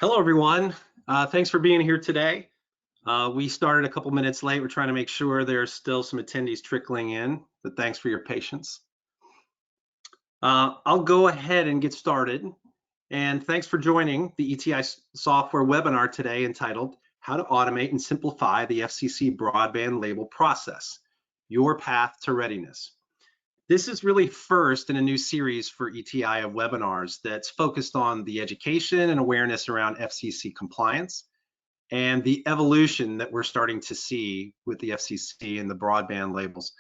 Hello, everyone. Thanks for being here today. We started a couple minutes late. We're trying to make sure there's still some attendees trickling in, but thanks for your patience. I'll go ahead and get started. And thanks for joining the ETI software webinar today entitled How to Automate and Simplify the FCC Broadband Label Process, Your Path to Readiness. This is really first in a new series for ETI of webinars that's focused on the education and awareness around FCC compliance and the evolution that we're starting to see with the FCC and the broadband labels.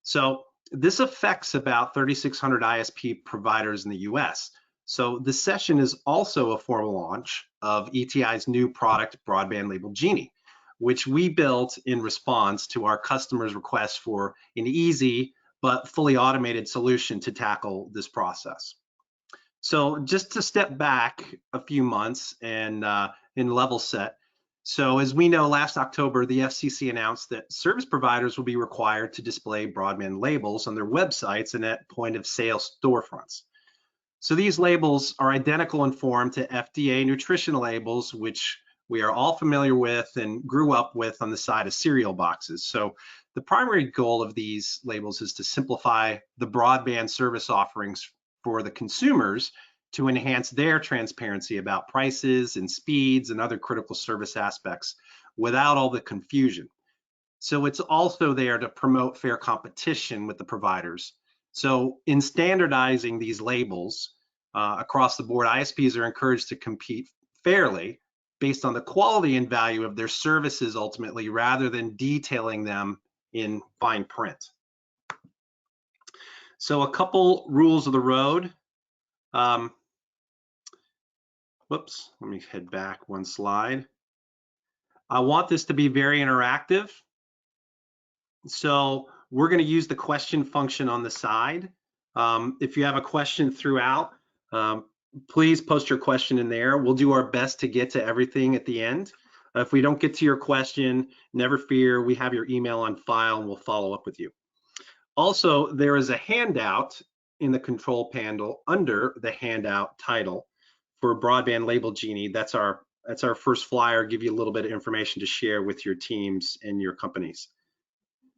So this affects about 3,600 ISP providers in the US. So this session is also a formal launch of ETI's new product, Broadband Label Genie, which we built in response to our customers' request for an easy but fully automated solution to tackle this process. So just to step back a few months and in level set. So as we know, last October, the FCC announced that service providers will be required to display broadband labels on their websites and at point of sale storefronts. So these labels are identical in form to FDA nutrition labels, which we are all familiar with and grew up with on the side of cereal boxes. So the primary goal of these labels is to simplify the broadband service offerings for the consumers to enhance their transparency about prices and speeds and other critical service aspects without all the confusion. So it's also there to promote fair competition with the providers. So in standardizing these labels across the board, ISPs are encouraged to compete fairly based on the quality and value of their services ultimately, rather than detailing them in fine print. So a couple rules of the road. Whoops, let me head back one slide. I want this to be very interactive. So we're going to use the question function on the side. If you have a question throughout, please post your question in there. We'll do our best to get to everything at the end. If we don't get to your question, never fear, we have your email on file and we'll follow up with you. Also, there is a handout in the control panel under the handout title for Broadband Label Genie. That's our first flyer, give you a little bit of information to share with your teams and your companies.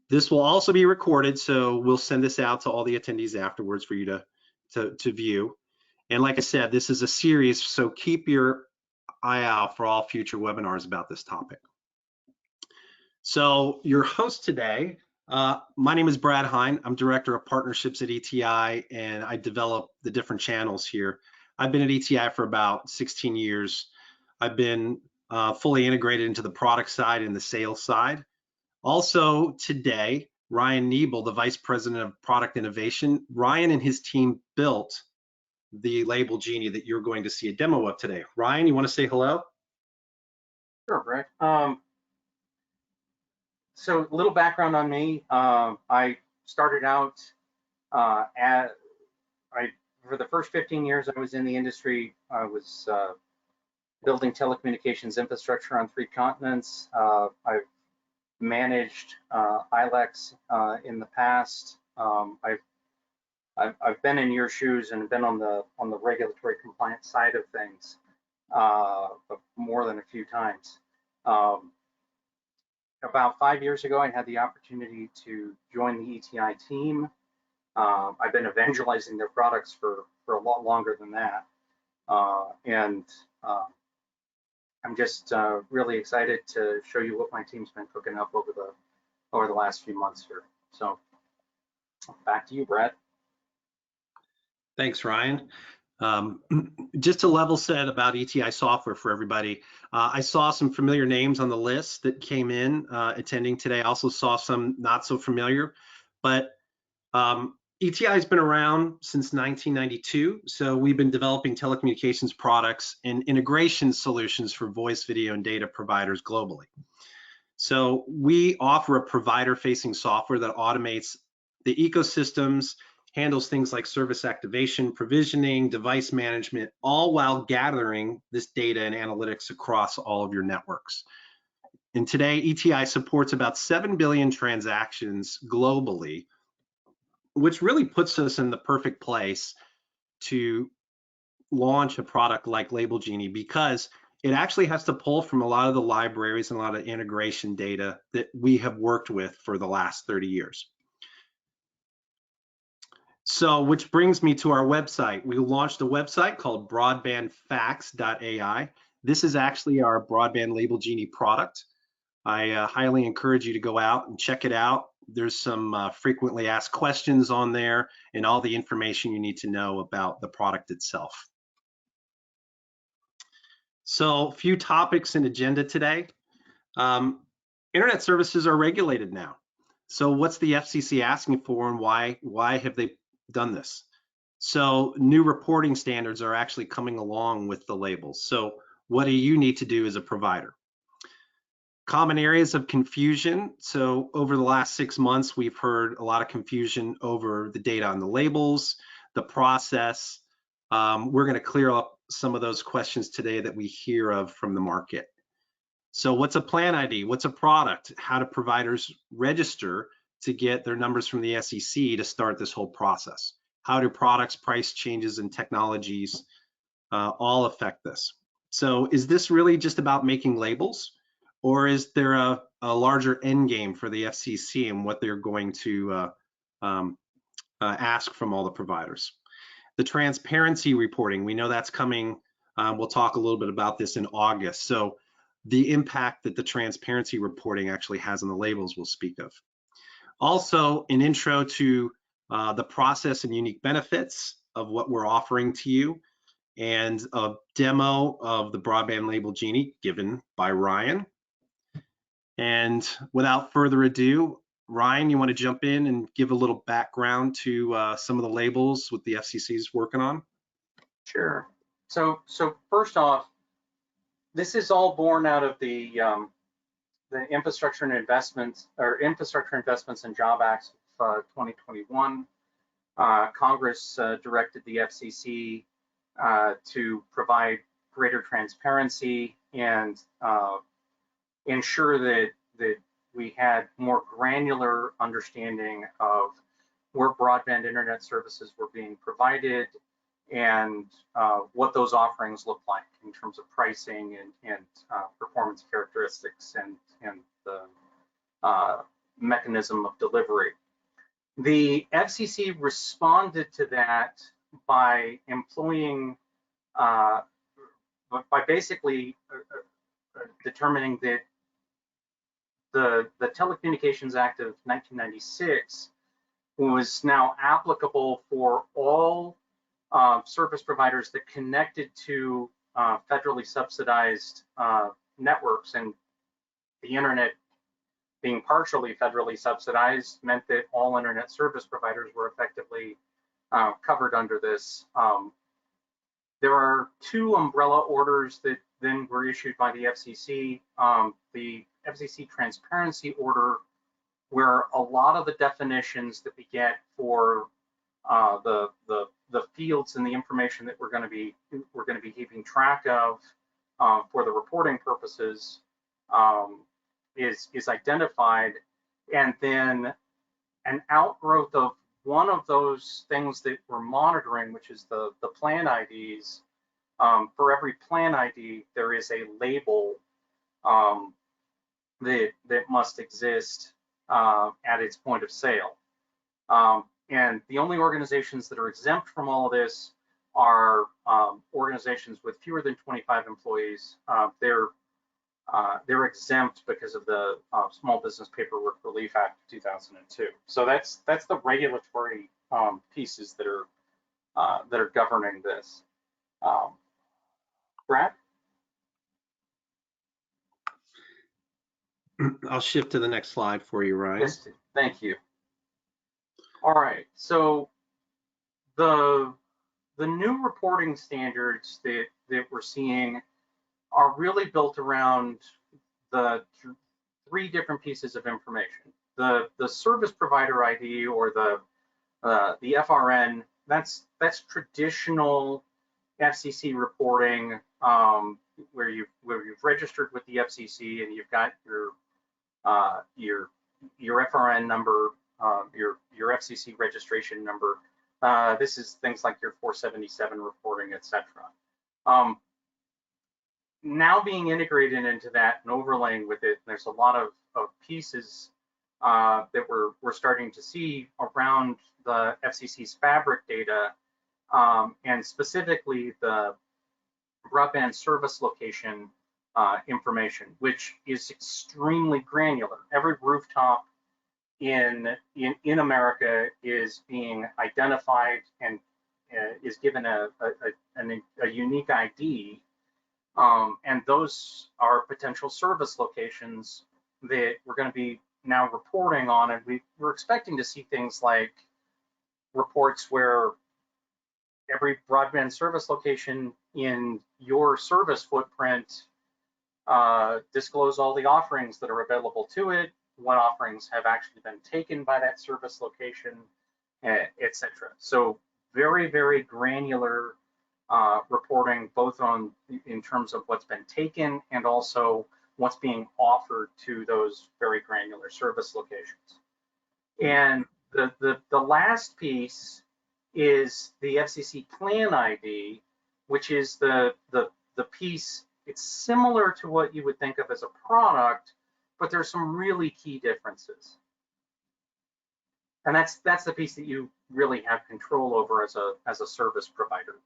This will also be recorded, so we'll send this out to all the attendees afterwards for you to view. And like I said, this is a series, so keep your eye out for all future webinars about this topic. So your host today, my name is Brad Hine. I'm Director of Partnerships at ETI, and I develop the different channels here. I've been at ETI for about 16 years. I've been fully integrated into the product side and the sales side. Also today, Ryan Niebel, the Vice President of Product Innovation. Ryan and his team built the Label Genie that you're going to see a demo of today. Ryan, you want to say hello? Sure, Brett. So a little background on me. I started out for the first 15 years I was in the industry. I was building telecommunications infrastructure on 3 continents. I've managed ILECs in the past. I've been in your shoes and been on the regulatory compliance side of things more than a few times. About 5 years ago, I had the opportunity to join the ETI team. I've been evangelizing their products for a lot longer than that, and I'm just really excited to show you what my team's been cooking up over the last few months here. So back to you, Brad. Thanks, Ryan. Just to level set about ETI software for everybody, I saw some familiar names on the list that came in attending today. I also saw some not so familiar, but ETI has been around since 1992, so we've been developing telecommunications products and integration solutions for voice, video, and data providers globally. So we offer a provider-facing software that automates the ecosystems, handles things like service activation, provisioning, device management, all while gathering this data and analytics across all of your networks. And today, ETI supports about 7 billion transactions globally, which really puts us in the perfect place to launch a product like Label Genie, because it actually has to pull from a lot of the libraries and a lot of integration data that we have worked with for the last 30 years. So, which brings me to our website. We launched a website called broadbandfacts.ai. This is actually our Broadband Label Genie product. I highly encourage you to go out and check it out. There's some frequently asked questions on there and all the information you need to know about the product itself. So, a few topics and agenda today. Internet services are regulated now. So what's the FCC asking for, and why have they done this? So new reporting standards are actually coming along with the labels. So what do you need to do as a provider? Common areas of confusion. So over the last 6 months, we've heard a lot of confusion over the data on the labels, the process. We're going to clear up some of those questions today that we hear of from the market. So what's a plan ID? What's a product? How do providers register to get their numbers from the FCC to start this whole process? How do products, price changes, and technologies all affect this? So is this really just about making labels, or is there a larger end game for the FCC and what they're going to ask from all the providers? The transparency reporting, we know that's coming. We'll talk a little bit about this in August. So the impact that the transparency reporting actually has on the labels we'll speak of. Also, an intro to the process and unique benefits of what we're offering to you, and a demo of the Broadband Label Genie given by Ryan. And without further ado, Ryan, you want to jump in and give a little background to some of the labels what the FCC is working on? Sure. So first off, this is all born out of the Infrastructure Investments and Job Act of 2021. Congress directed the FCC to provide greater transparency and ensure that we had more granular understanding of where broadband internet services were being provided and what those offerings look like in terms of pricing and performance characteristics and the mechanism of delivery. The FCC responded to that by employing, by basically determining that the Telecommunications Act of 1996 was now applicable for all service providers that connected to federally subsidized networks, and the internet being partially federally subsidized meant that all internet service providers were effectively covered under this. There are two umbrella orders that then were issued by the FCC. The FCC transparency order, where a lot of the definitions that we get for the fields and the information that we're going to be keeping track of for the reporting purposes is identified, and then an outgrowth of one of those things that we're monitoring, which is the plan IDs. For every plan ID, there is a label that must exist at its point of sale. And the only organizations that are exempt from all of this are organizations with fewer than 25 employees. They're exempt because of the Small Business Paperwork Relief Act of 2002. So that's the regulatory pieces that are governing this. Brad? I'll shift to the next slide for you, Ryan. Yes, thank you. All right, so the new reporting standards that we're seeing are really built around the three different pieces of information. The service provider ID, or the FRN, that's traditional FCC reporting, where you've registered with the FCC and you've got your FRN number, your FCC registration number. This is things like your 477 reporting, etc. now being integrated into that and overlaying with it, there's a lot of pieces that we're starting to see around the FCC's fabric data, and specifically the broadband service location information, which is extremely granular. Every rooftop in America is being identified and is given a unique ID, and those are potential service locations that we're going to be now reporting on, and we're expecting to see things like reports where every broadband service location in your service footprint disclose all the offerings that are available to it, what offerings have actually been taken by that service location, etc. So very, very granular reporting, both on in terms of what's been taken and also what's being offered to those very granular service locations. And the last piece is the FCC Plan ID, which is the piece. It's similar to what you would think of as a product, but there's some really key differences. And that's the piece that you really have control over as a service provider.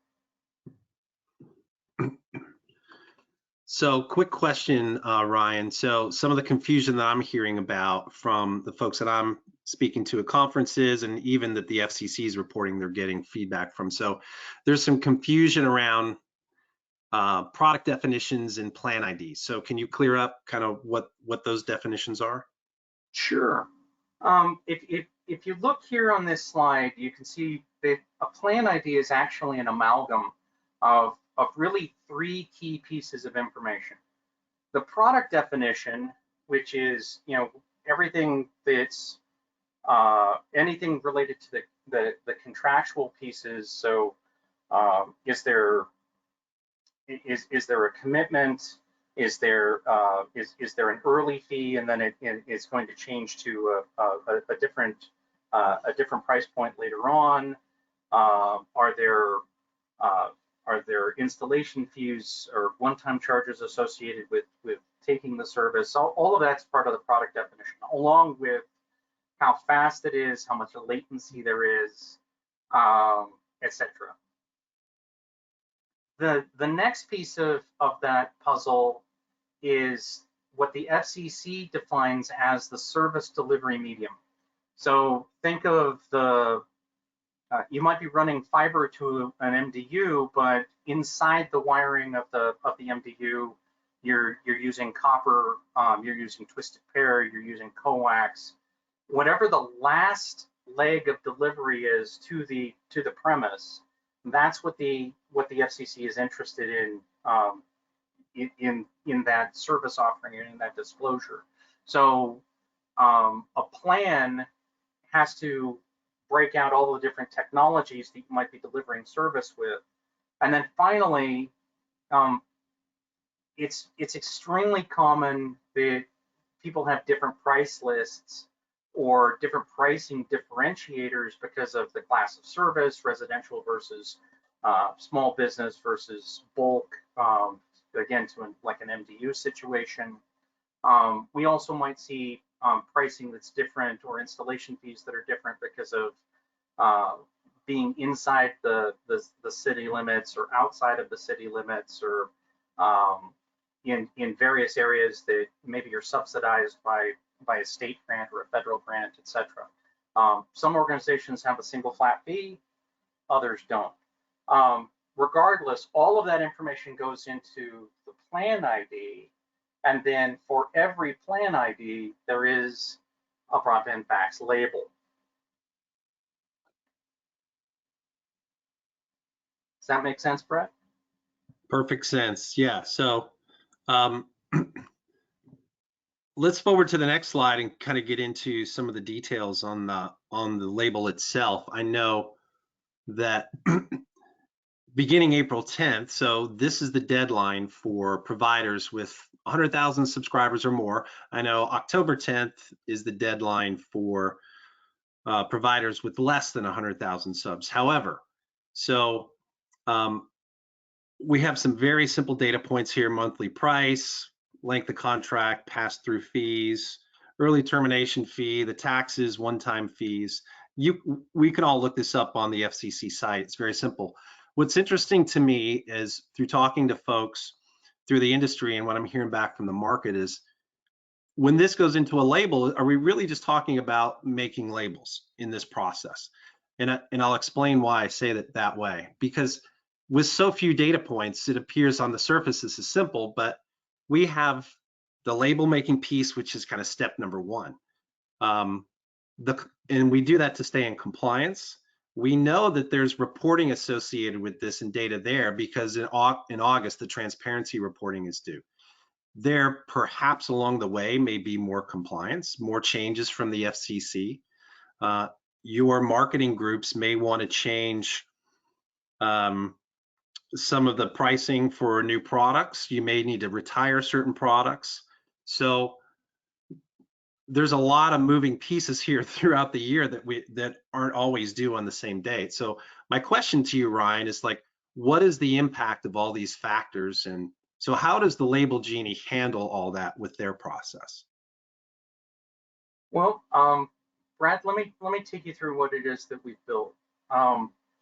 So quick question, Ryan. So some of the confusion that I'm hearing about from the folks that I'm speaking to at conferences, and even that the FCC is reporting they're getting feedback from. So there's some confusion around product definitions and plan IDs. So can you clear up kind of what those definitions are? Sure. If you look here on this slide, you can see that a plan ID is actually an amalgam of really three key pieces of information. The product definition, which is everything that's anything related to the contractual pieces. So is there a commitment? Is there an early fee, and then it's going to change to a different price point later on? Are there installation fees or one-time charges associated with taking the service? All of that's part of the product definition, along with how fast it is, how much latency there is, etc. The next piece of that puzzle is what the FCC defines as the service delivery medium. So think of you might be running fiber to an MDU, but inside the wiring of the MDU, you're using copper, you're using twisted pair, you're using coax. Whatever the last leg of delivery is to the premise, that's what the FCC is interested in that service offering and in that disclosure. So a plan has to break out all the different technologies that you might be delivering service with, and then finally, it's extremely common that people have different price lists or different pricing differentiators because of the class of service, residential versus small business versus bulk, again, to like an MDU situation. We also might see pricing that's different or installation fees that are different because of being inside the city limits or outside of the city limits, or in various areas that maybe you're subsidized by a state grant or a federal grant, etc. Some organizations have a single flat fee, others don't. Regardless, all of that information goes into the plan ID, and then for every plan ID, there is a broadband fax label. Does that make sense, Brett? Perfect sense. Yeah. So let's forward to the next slide and kind of get into some of the details on the label itself. I know that beginning April 10th, so this is the deadline for providers with 100,000 subscribers or more. I know October 10th is the deadline for providers with less than 100,000 subs. However, so we have some very simple data points here: monthly price, length of contract, pass-through fees, early termination fee, the taxes, one-time fees. We can all look this up on the FCC site. It's very simple. What's interesting to me is, through talking to folks through the industry and what I'm hearing back from the market, is when this goes into a label, are we really just talking about making labels in this process? And I'll explain why I say that way. Because with so few data points, it appears on the surface this is simple, but we have the label making piece, which is kind of step number one. And we do that to stay in compliance. We know that there's reporting associated with this and data there, because in August, the transparency reporting is due. There perhaps along the way may be more compliance, more changes from the FCC. Your marketing groups may want to change some of the pricing for new products. You may need to retire certain products. So there's a lot of moving pieces here throughout the year that aren't always due on the same date. So my question to you, Ryan, is like, what is the impact of all these factors? And so how does the Label Genie handle all that with their process? Well, Brad, let me take you through what it is that we've built.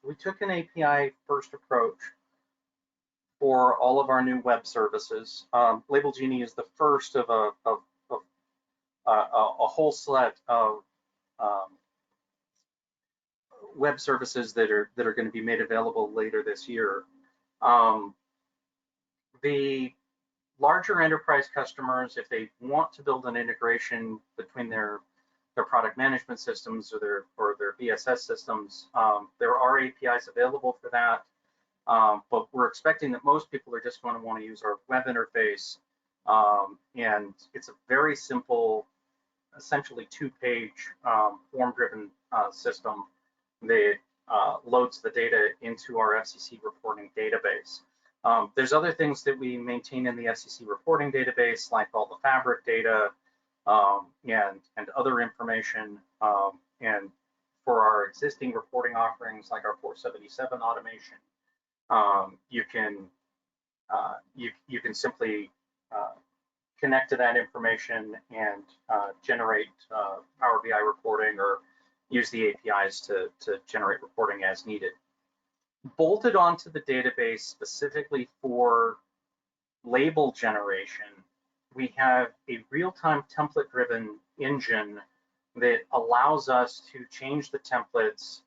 We took an API first approach for all of our new web services. Label Genie is the first of a whole set of web services that are going to be made available later this year. The larger enterprise customers, if they want to build an integration between their product management systems or their BSS systems, there are APIs available for that. But we're expecting that most people are just going to want to use our web interface. And it's a very simple, essentially two-page form-driven system that loads the data into our FCC reporting database. There's other things that we maintain in the FCC reporting database, like all the fabric data and other information. And for our existing reporting offerings, like our 477 automation, you can simply connect to that information and generate Power BI reporting, or use the APIs to generate reporting as needed. Bolted onto the database specifically for label generation, we have a real-time template-driven engine that allows us to change the templates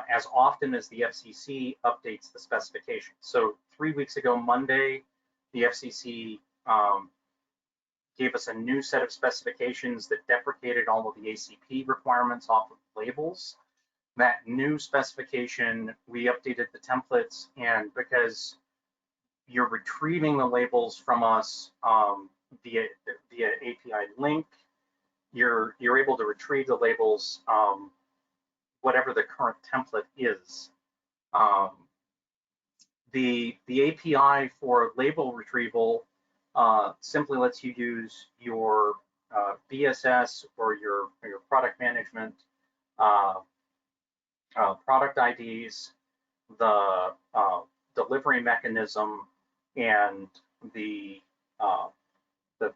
as often as the FCC updates the specification. So 3 weeks ago, Monday, the FCC gave us a new set of specifications that deprecated all of the ACP requirements off of labels. That new specification, we updated the templates, and because you're retrieving the labels from us via API link, you're able to retrieve the labels whatever the current template is. The API for label retrieval simply lets you use your BSS or your product management product IDs, the delivery mechanism, and the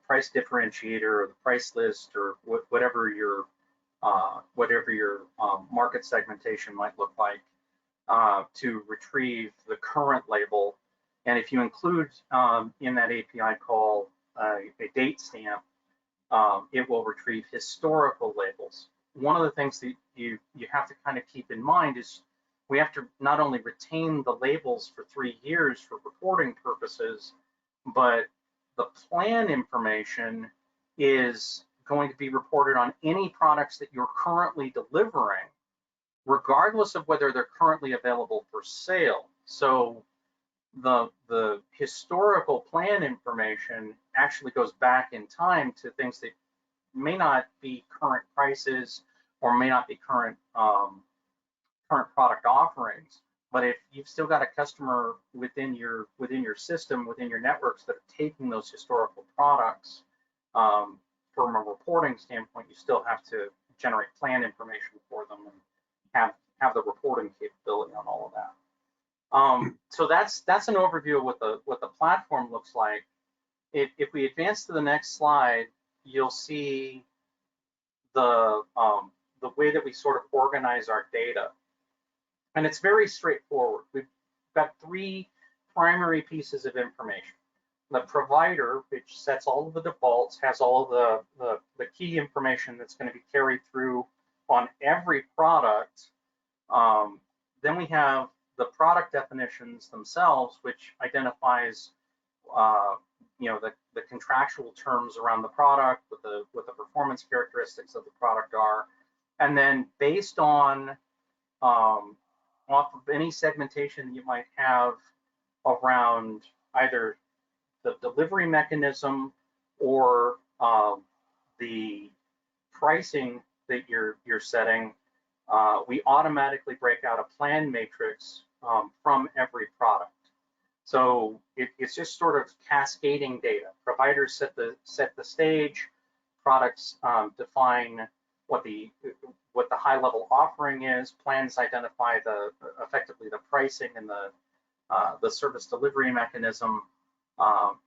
price differentiator or the price list, or whatever your market segmentation might look like, to retrieve the current label. And if you include in that API call a date stamp, it will retrieve historical labels. One of the things that you have to kind of keep in mind is we have to not only retain the labels for 3 years for reporting purposes, but the plan information is going to be reported on any products that you're currently delivering, regardless of whether they're currently available for sale. So the historical plan information actually goes back in time to things that may not be current prices or may not be current product offerings. But if you've still got a customer within your system, within your networks, that are taking those historical products, from a reporting standpoint, you still have to generate plan information for them and have the reporting capability on all of that. So that's an overview of what the platform looks like. If we advance to the next slide, you'll see the way that we sort of organize our data. And it's very straightforward. We've got three primary pieces of information. The provider, which sets all of the defaults, has all of the key information that's going to be carried through on every product. Then we have the product definitions themselves, which identifies the contractual terms around the product, what the performance characteristics of the product are. And then based on off of any segmentation you might have around either the delivery mechanism or the pricing that you're setting, we automatically break out a plan matrix from every product. So it's just sort of cascading data. Providers set the stage, products define what the high level offering is, plans identify effectively the pricing and the service delivery mechanism,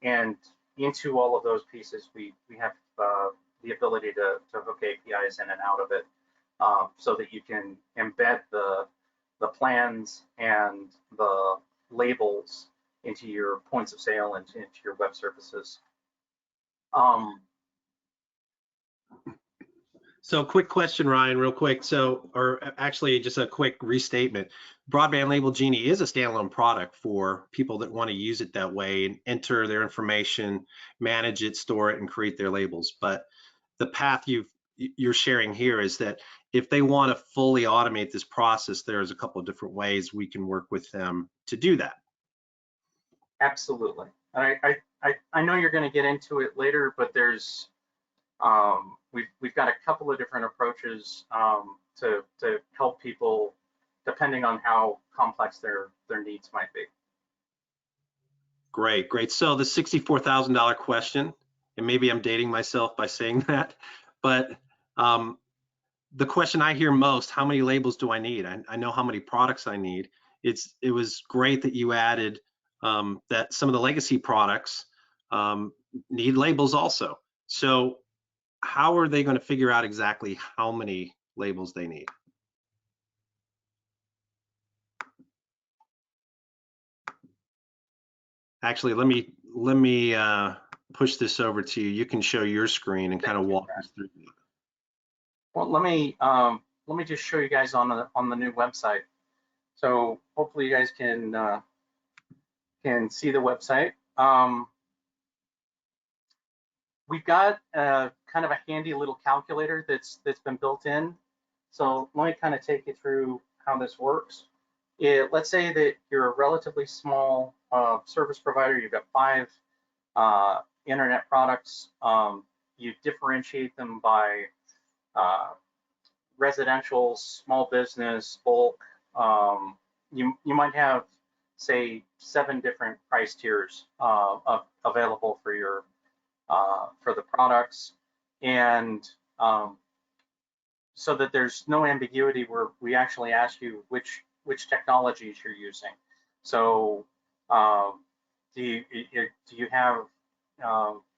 and into all of those pieces we have the ability to hook APIs in and out of it, so that you can embed the plans and the labels into your points of sale and into your web services. So quick question, Ryan, real quick. So, or actually just a quick restatement. Broadband Label Genie is a standalone product for people that want to use it that way and enter their information, manage it, store it, and create their labels. But the path you're sharing here is that if they want to fully automate this process, there's a couple of different ways we can work with them to do that. Absolutely. I know you're going to get into it later, but there's we've got a couple of different approaches to help people depending on how complex their needs might be. Great, great. So the $64,000 question, and maybe I'm dating myself by saying that, but the question I hear most, how many labels do I need? I know how many products I need. It was great that you added that some of the legacy products need labels also. So how are they going to figure out exactly how many labels they need? Actually, let me push this over to you. You can show your screen and kind of walk us through it. Well, let me just show you guys on the new website. So hopefully you guys can see the website. We've got kind of a handy little calculator that's been built in. So let me kind of take you through how this works. Let's say that you're a relatively small service provider. You've got 5 internet products. You differentiate them by residential, small business, bulk. You might have, say, 7 different price tiers available for your for the products, and so that there's no ambiguity, where we actually ask you which technologies you're using. So do you have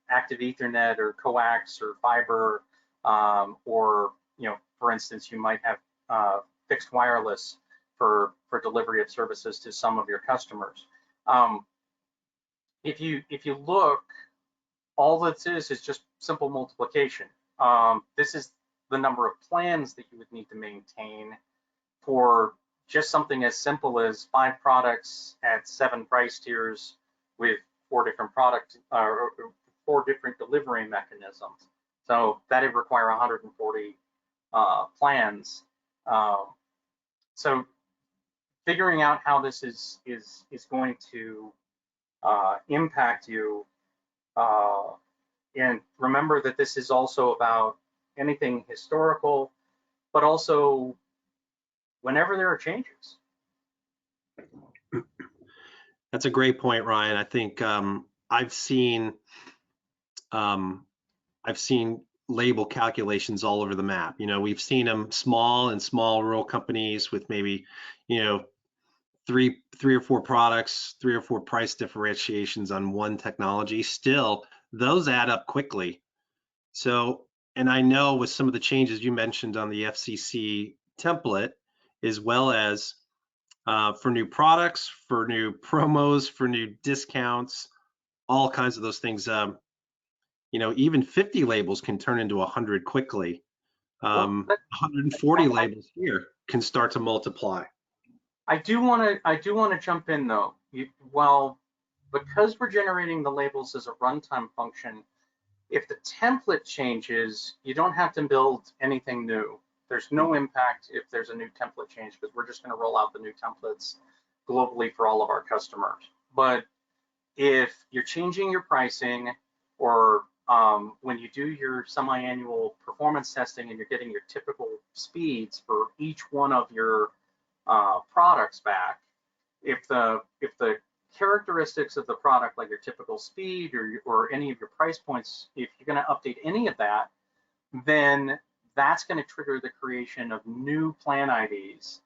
active Ethernet or coax or fiber, or for instance, you might have fixed wireless for delivery of services to some of your customers. If you look, all this is just simple multiplication. This is the number of plans that you would need to maintain for just something as simple as 5 products at 7 price tiers with 4 different products or 4 different delivery mechanisms. So that'd require 140 plans. So figuring out how this is going to impact you, and remember that this is also about anything historical, but also whenever there are changes. That's a great point, Ryan. I think I've seen label calculations all over the map. We've seen them small rural companies with maybe three or four products, 3 or 4 price differentiations on one technology, still those add up quickly. So, and I know with some of the changes you mentioned on the FCC template, as well as for new products, for new promos, for new discounts, all kinds of those things. Even 50 labels can turn into 100 quickly. Well, 140 labels here can start to multiply. I do want to jump in though. Because we're generating the labels as a runtime function, if the template changes, you don't have to build anything new. There's no impact if there's a new template change, because we're just going to roll out the new templates globally for all of our customers. But if you're changing your pricing, or when you do your semi-annual performance testing and you're getting your typical speeds for each one of your products back, if the characteristics of the product, like your typical speed or any of your price points, if you're going to update any of that, then that's going to trigger the creation of new plan IDs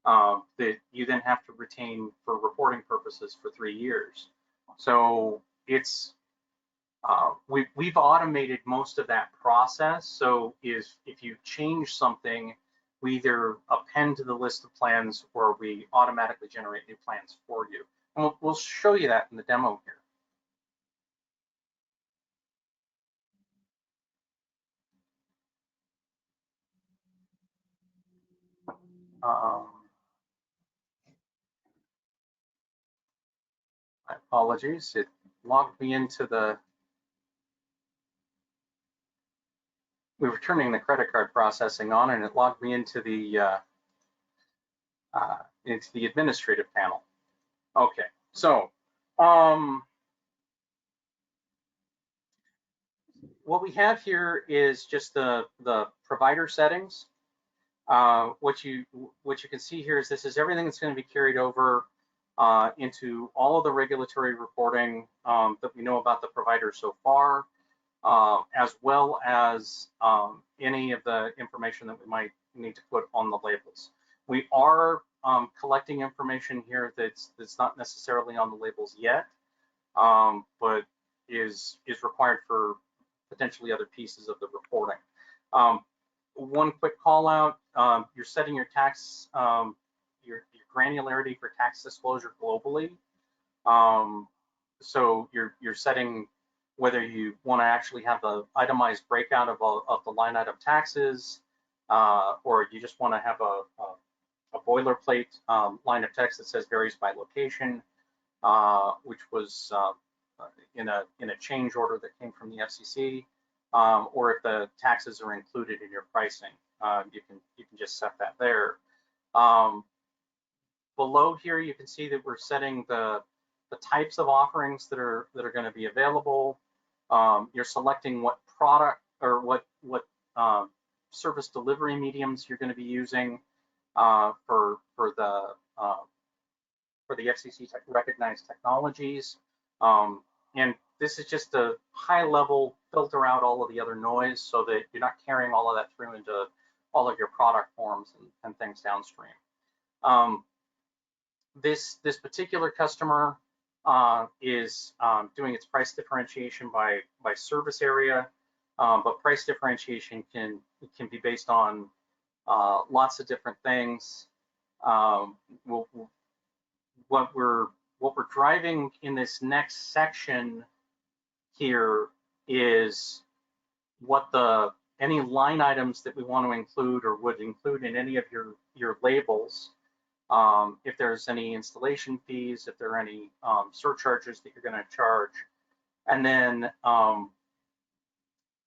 that you then have to retain for reporting purposes for 3 years. So it's we've automated most of that process. So if you change something, we either append to the list of plans or we automatically generate new plans for you. And we'll show you that in the demo here. My apologies, it logged me into we were turning the credit card processing on, and it logged me into the administrative panel. Okay, so what we have here is just the provider settings. What you can see here is this is everything that's going to be carried over into all of the regulatory reporting that we know about the provider so far, as well as any of the information that we might need to put on the labels. We are collecting information here that's not necessarily on the labels yet, but is required for potentially other pieces of the reporting. One quick call out, you're setting your tax, your granularity for tax disclosure globally. So you're setting whether you want to actually have the itemized breakout of the line item taxes, or you just want to have a boilerplate line of text that says varies by location, which was in a change order that came from the FCC, or if the taxes are included in your pricing, you can just set that there. Below here, you can see that we're setting the types of offerings that are going to be available. You're selecting what product or what service delivery mediums you're going to be using for the FCC recognized technologies. And this is just a high level filter out all of the other noise so that you're not carrying all of that through into all of your product forms and things downstream. This particular customer is doing its price differentiation by service area, but price differentiation can be based on lots of different things. What we're driving in this next section here is what any line items that we want to include or would include in any of your labels. If there's any installation fees, if there are any surcharges that you're going to charge, and then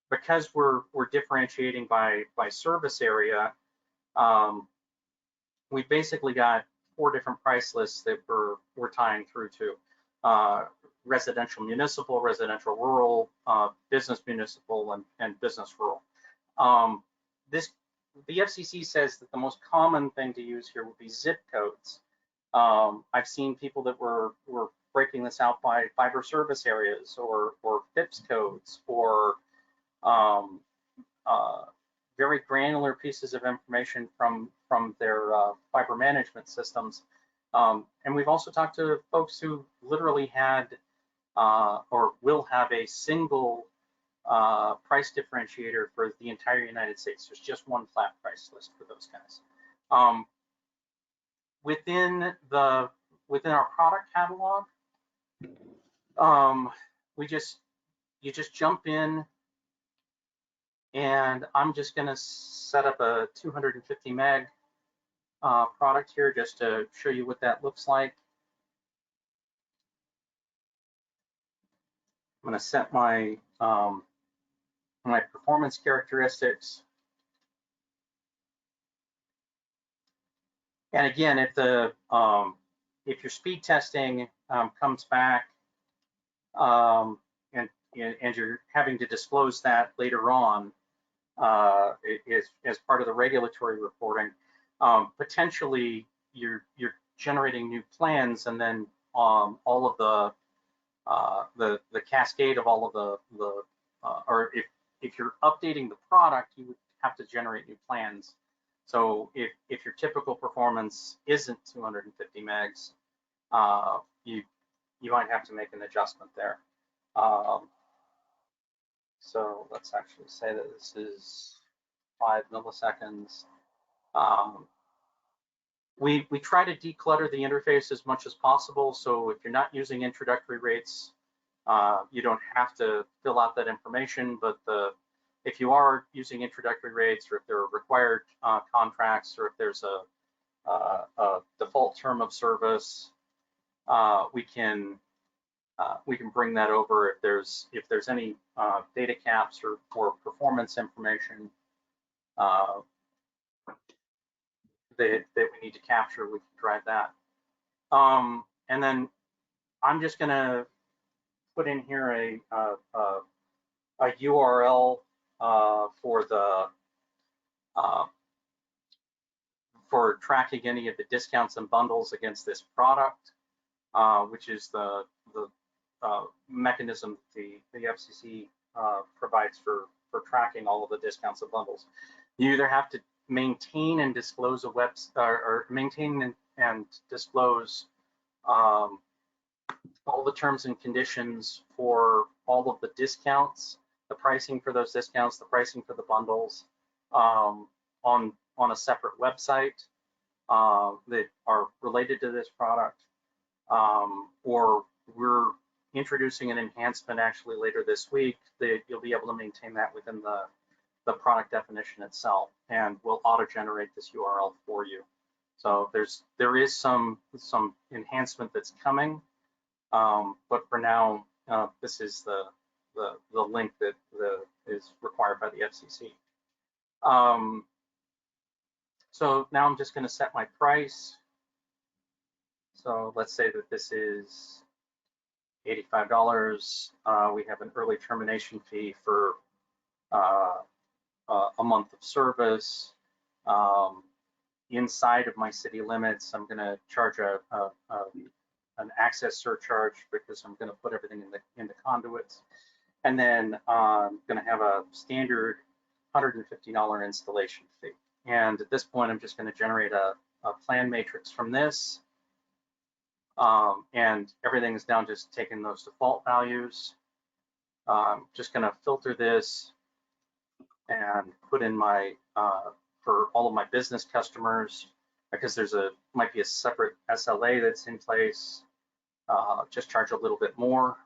because we're differentiating by service area, we've basically got 4 different price lists that we're tying through to: residential municipal, residential rural, business municipal, and business rural. The FCC says that the most common thing to use here would be zip codes. I've seen people that were breaking this out by fiber service areas or FIPS codes or very granular pieces of information from their fiber management systems. And we've also talked to folks who literally had or will have a single price differentiator for the entire United States. There's just one flat price list for those guys. Within our product catalog, you just jump in, and I'm just going to set up a 250 meg product here just to show you what that looks like. I'm going to set my my performance characteristics. And again, if your speed testing comes back and you're having to disclose that later on as part of the regulatory reporting, potentially you're generating new plans, and then all of the cascade of all of the or if you're updating the product, you would have to generate new plans. So if your typical performance isn't 250 megs, you might have to make an adjustment there. So let's actually say that this is 5 milliseconds. We try to declutter the interface as much as possible. So if you're not using introductory rates, you don't have to fill out that information. But if you are using introductory rates, or if there are required contracts, or if there's a default term of service, we can bring that over. If there's any data caps or performance information that we need to capture, we can drive that. And then I'm just going to put in here a URL for tracking any of the discounts and bundles against this product, which is the mechanism the FCC provides for tracking all of the discounts and bundles. You either have to maintain and disclose a or maintain and disclose all the terms and conditions for all of the discounts, the pricing for those discounts, the pricing for the bundles on a separate website that are related to this product, or we're introducing an enhancement actually later this week that you'll be able to maintain that within the product definition itself, and we'll auto-generate this URL for you. So there is some enhancement that's coming, but for now, this is the link that is required by the FCC. So now I'm just going to set my price. So let's say that this is $85. We have an early termination fee for a month of service. Inside of my city limits, I'm going to charge an access surcharge because I'm going to put everything in the conduits, and then I'm going to have a standard $150 installation fee. And at this point, I'm just going to generate a plan matrix from this, and everything is now just taking those default values. I'm just going to filter this and put in my for all of my business customers, because might be a separate SLA that's in place. Just charge a little bit more.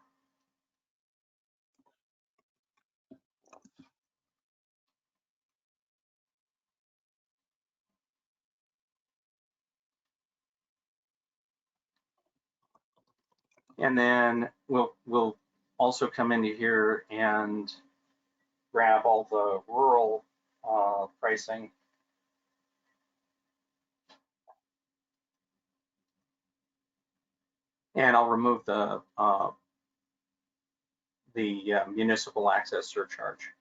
And then we'll also come into here and grab all the rural pricing. And I'll remove the municipal access surcharge.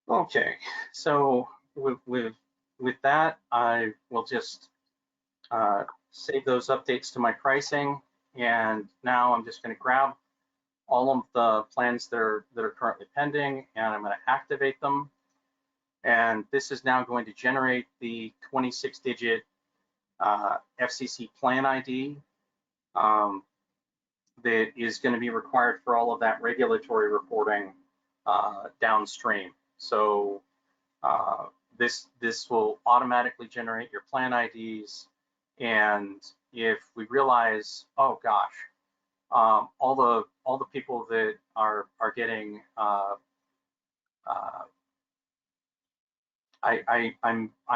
Okay, so with that, I will just save those updates to my pricing, and now I'm just going to grab all of the plans that are currently pending, and I'm going to activate them. And this is now going to generate the 26-digit FCC plan ID that is going to be required for all of that regulatory reporting downstream. So this will automatically generate your plan IDs, and if we realize, oh gosh, all the people that are getting I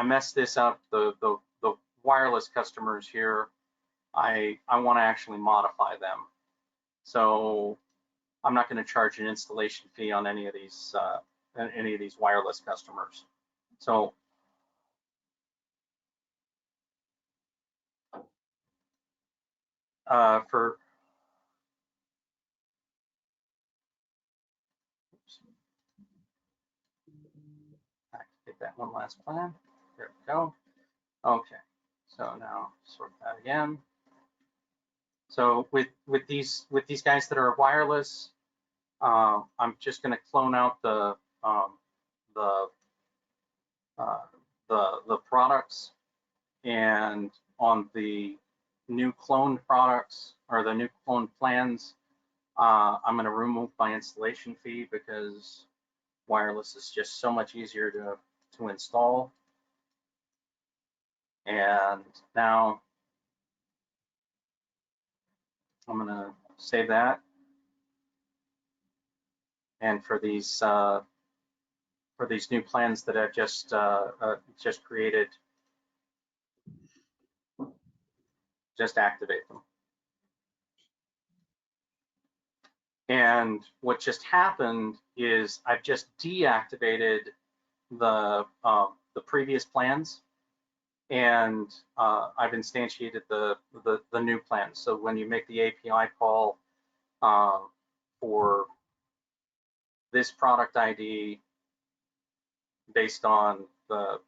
messed this up, the wireless customers here, I want to actually modify them. So I'm not going to charge an installation fee on any of these wireless customers. So for activate that one last plan. There we go. Okay. So now sort that again. So with these guys that are wireless, I'm just going to clone out the products, and on the new cloned products or the new cloned plans, I'm going to remove my installation fee because wireless is just so much easier to install. And now I'm going to save that. And for these new plans that I've just created, just activate them. And what just happened is I've just deactivated the previous plans, and I've instantiated the new plans. So when you make the API call for this product ID based on the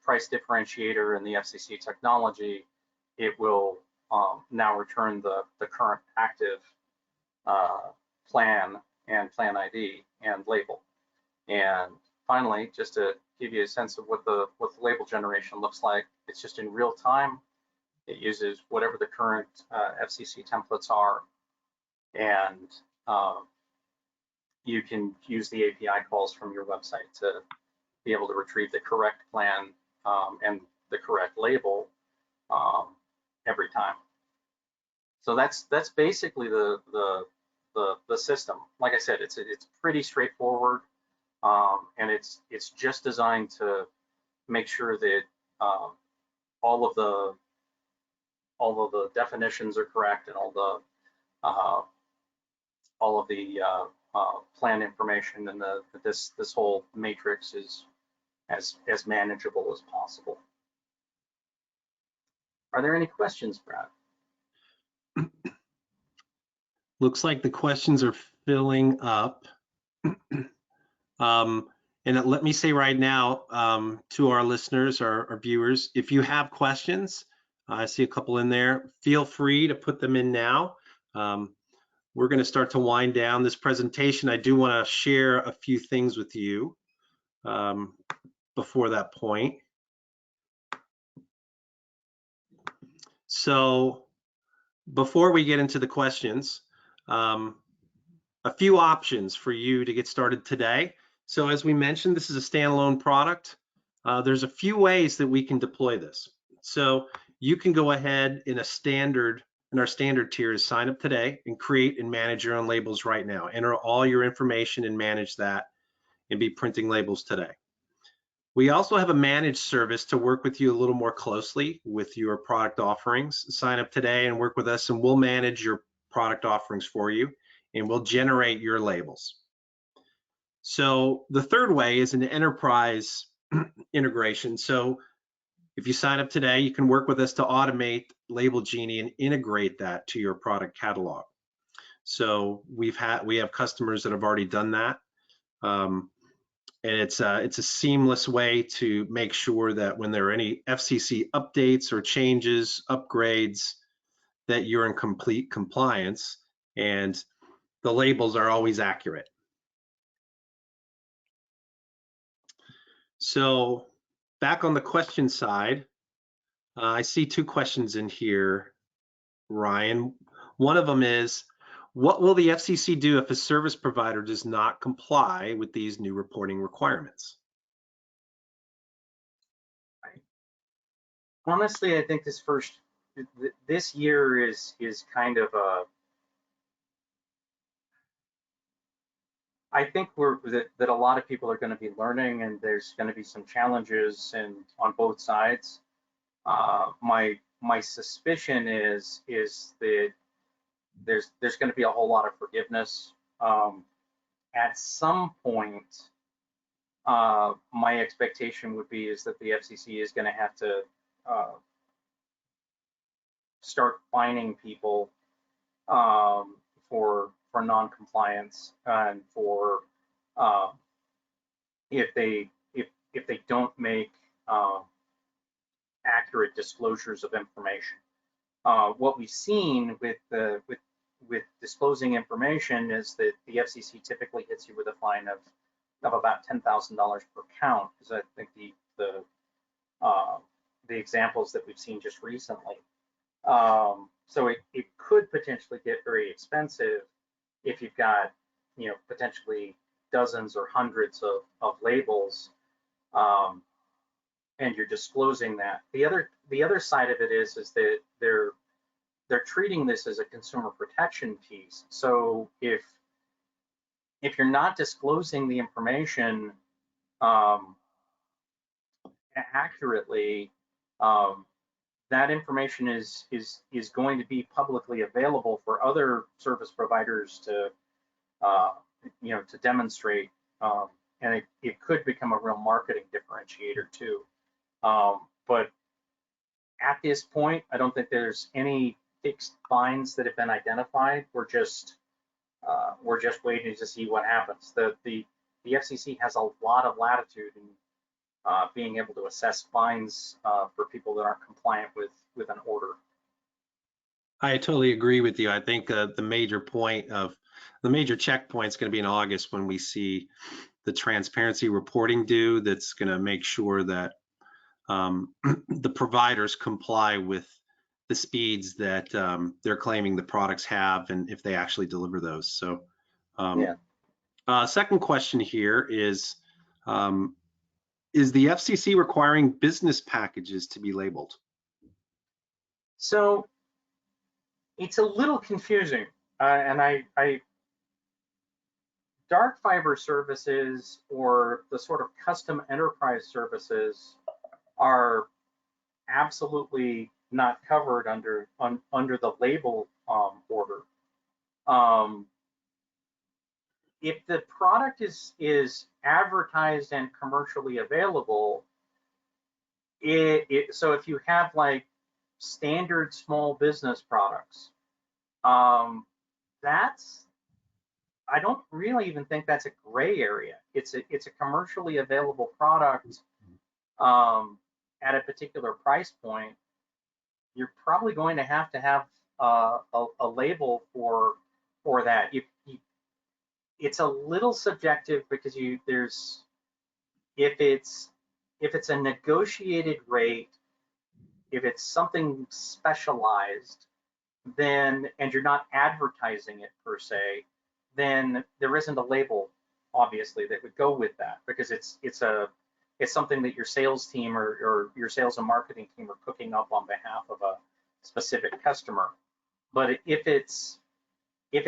price differentiator and the FCC technology, it will now return the current active plan and plan ID and label. And finally, just to give you a sense of what the label generation looks like, it's just in real time. It uses whatever the current FCC templates are, and you can use the API calls from your website to be able to retrieve the correct plan and the correct label every time. So that's basically the system. Like I said, it's pretty straightforward, and it's just designed to make sure that all of the definitions are correct, and all of the plan information, and this whole matrix is as manageable as possible. Are there any questions, Brad? Looks like the questions are filling up. And let me say right now to our listeners, our viewers, if you have questions, I see a couple in there, feel free to put them in now. We're going to start to wind down this presentation. I do want to share a few things with you before that point. So before we get into the questions, a few options for you to get started today. So as we mentioned, this is a standalone product. There's a few ways that we can deploy this. So you can go ahead in our standard tier is sign up today and create and manage your own labels right now. Enter all your information and manage that and be printing labels today. We also have a managed service to work with you a little more closely with your product offerings. Sign up today and work with us, and we'll manage your product offerings for you, and we'll generate your labels. So the third way is an enterprise integration. So if you sign up today, you can work with us to automate Label Genie and integrate that to your product catalog. So we have customers that have already done that. And it's a seamless way to make sure that when there are any FCC updates or changes, upgrades, that you're in complete compliance. And the labels are always accurate. So back on the question side, I see two questions in here, Ryan. One of them is, what will the FCC do if a service provider does not comply with these new reporting requirements? Honestly, I think this year is kind of a, I think that a lot of people are going to be learning, and there's going to be some challenges on both sides. My suspicion is that there's going to be a whole lot of forgiveness. At some point, my expectation would be is that the FCC is going to have to start fining people for non-compliance and for if they don't make accurate disclosures of information. What we've seen with disclosing information is that the FCC typically hits you with a fine of about $10,000 per count, because I think the examples that we've seen just recently. So it could potentially get very expensive if you've got, potentially dozens or hundreds of labels, and you're disclosing that. The other side of it is that they're treating this as a consumer protection piece. So if you're not disclosing the information accurately, that information is going to be publicly available for other service providers to demonstrate, and it could become a real marketing differentiator too. But at this point, I don't think there's any fixed fines that have been identified. We're just waiting to see what happens. The FCC has a lot of latitude in being able to assess fines for people that aren't compliant with an order. I totally agree with you. I think the major checkpoint is going to be in August, when we see the transparency reporting due. That's going to make sure that the providers comply with the speeds that they're claiming the products have, and if they actually deliver those. So second question here is the FCC requiring business packages to be labeled? So it's a little confusing, and dark fiber services, or the sort of custom enterprise services, are absolutely not covered under the label order. If the product is advertised and commercially available, so if you have like standard small business products, I don't really even think that's a gray area. It's a commercially available product at a particular price point. You're probably going to have a label for that. It's a little subjective, because if it's a negotiated rate, if it's something specialized, then, and you're not advertising it per se, then there isn't a label, obviously, that would go with that, because it's something that your sales team or your sales and marketing team are cooking up on behalf of a specific customer. But if it's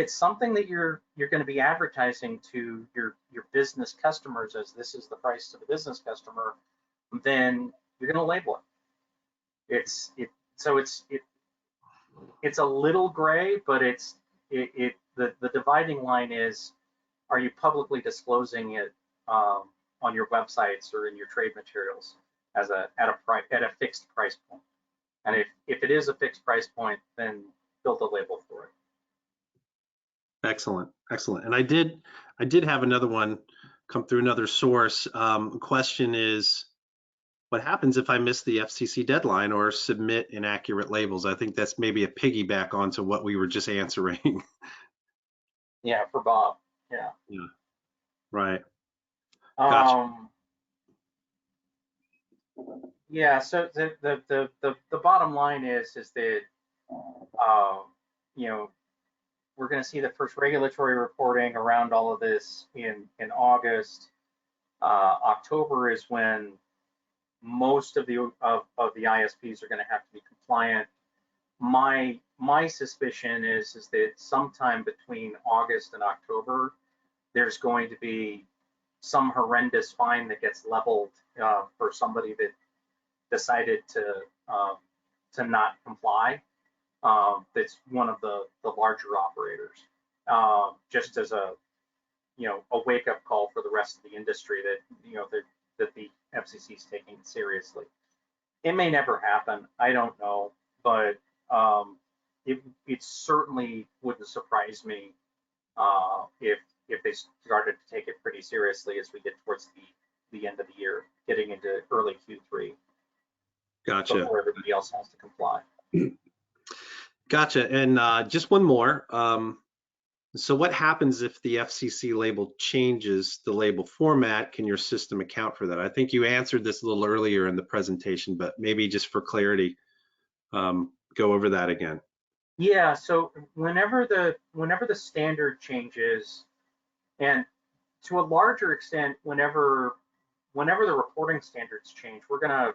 something that you're going to be advertising to your business customers as this is the price to the business customer, then you're going to label it. It's a little gray, but the dividing line is, are you publicly disclosing it on your websites or in your trade materials at a fixed price point? And if it is a fixed price point, then build a label for it. Excellent. And I did have another one come through another source. Question is, what happens if I miss the FCC deadline or submit inaccurate labels? I think that's maybe a piggyback onto what we were just answering. Yeah, for Bob. Yeah. Yeah. Right. Gotcha. Yeah. So the bottom line is that you know, we're going to see the first regulatory reporting around all of this in August. October is when most of the ISPs are going to have to be compliant. My suspicion is that sometime between August and October, there's going to be some horrendous fine that gets leveled for somebody that decided to not comply. That's one of the larger operators, just as a wake up call for the rest of the industry that the FCC is taking it seriously. It may never happen. I don't know, but it certainly wouldn't surprise me if they started to take it pretty seriously as we get towards the end of the year, getting into early Q3. Gotcha. Before everybody else has to comply. Gotcha. And just one more. So what happens if the FCC label changes the label format? Can your system account for that? I think you answered this a little earlier in the presentation, but maybe just for clarity, go over that again. Yeah. So whenever the standard changes, and to a larger extent, whenever the reporting standards change, we're going to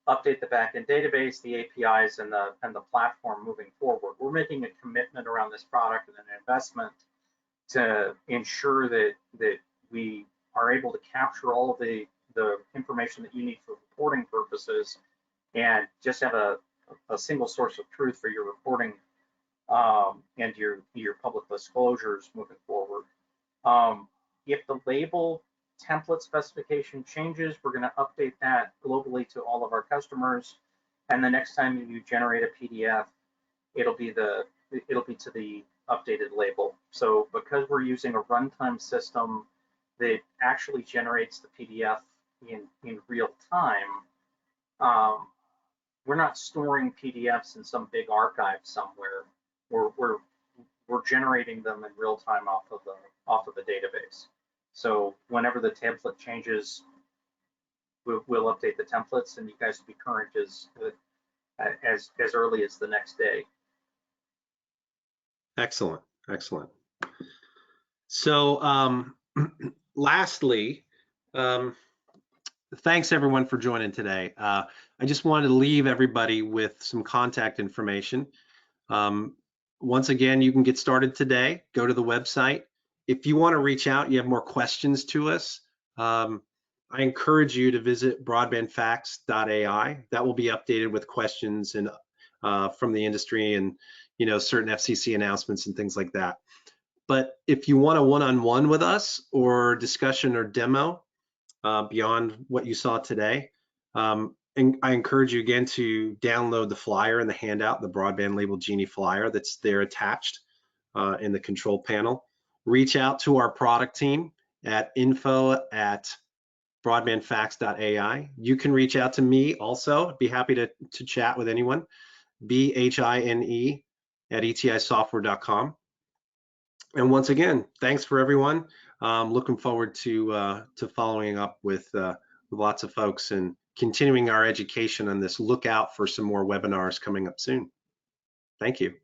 update the backend database, the APIs, and the platform moving forward. We're making a commitment around this product and an investment to ensure that we are able to capture all of the information that you need for reporting purposes, and just have a single source of truth for your reporting and your public disclosures moving forward. If the label template specification changes, we're going to update that globally to all of our customers. And the next time you generate a PDF, it'll be to the updated label. So because we're using a runtime system that actually generates the PDF in real time, we're not storing PDFs in some big archive somewhere. We're generating them in real time off of the database. So whenever the template changes, we'll update the templates, and you guys will be current as early as the next day. Excellent, excellent. So lastly, thanks everyone for joining today. I just wanted to leave everybody with some contact information. Once again, you can get started today. Go to the website. If you want to reach out, you have more questions to us, I encourage you to visit broadbandfacts.ai. That will be updated with questions and from the industry and certain FCC announcements and things like that. But if you want a one-on-one with us or discussion or demo beyond what you saw today, and I encourage you again to download the flyer and the handout, the Broadband Label Genie flyer that's there attached in the control panel. Reach out to our product team at info@broadbandfacts.ai. You can reach out to me also. I'd be happy to chat with anyone. BHINE@etisoftware.com. And once again, thanks for everyone. Looking forward to following up with lots of folks and continuing our education on this. Look out for some more webinars coming up soon. Thank you.